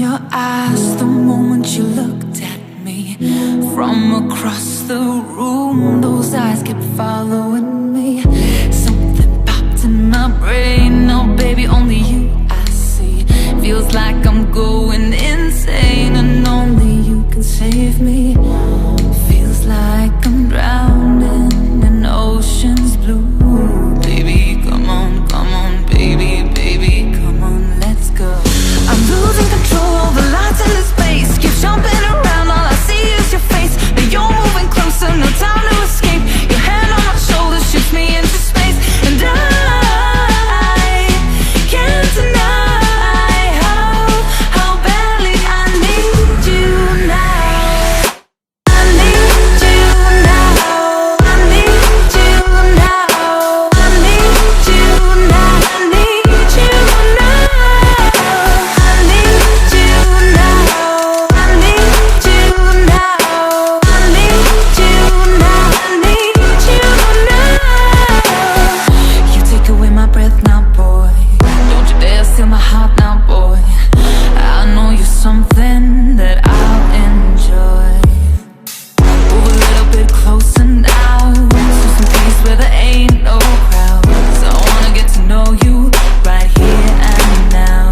your eyes the moment you looked at me. From across the room, those eyes kept following me. Something popped in my brain. Now, baby, only you I see. Feels like I'm going insane, and only you can save me. Feels like I'm drowning in ocean's blue. Baby, come on, baby, baby, come on, let's go. I'm losing control of the lights in the space. Keep jumping around, all I see is your face. But you're moving closer, no time to escape. Your hand on my shoulder shoots me into space. And I can't deny how badly I need you now. I need you now. I need you now. I need you now. I need you now. I need you now. I need you now. I need you now. I need you now. You take away my breath now, boy. Don't you dare steal my heart now, boy. I know you're something that I'll enjoy. Move a little bit closer now, to some place where there ain't no crowds. I wanna get to know you right here and now.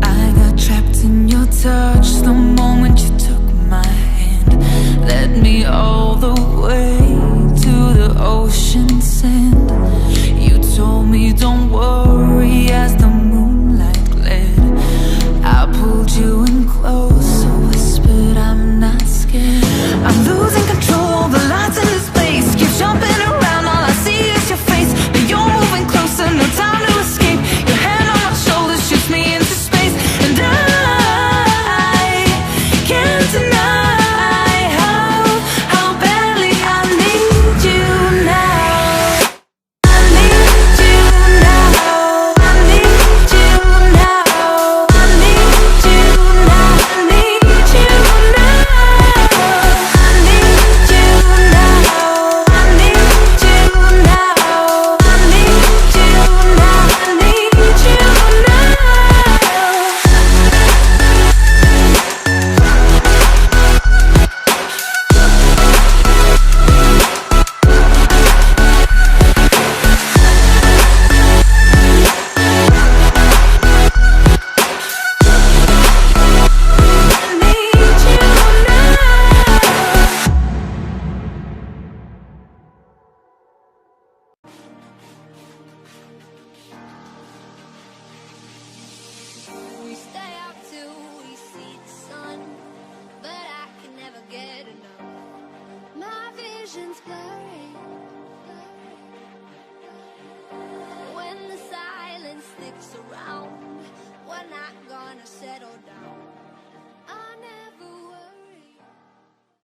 I got trapped in your touch the moment you took my hand. Led me all the way to the ocean sand. You told me don't worry as the moonlight glared. I pulled you in close, whispered I'm not scared. I'm losing control, the lights in this place. Keep jumping around, all I see is your face. But you're moving closer, no time to escape. Your hand on my shoulder shoots me into space. And I can't deny how badly I need you now. I need you now. I need you now. I need you now. I need you now. I need you now. I need you now. I need you now. I need you now. We stay up till we see the sun, but I can never get enough. My vision's blurry when the silence sticks around. We're not gonna settle down.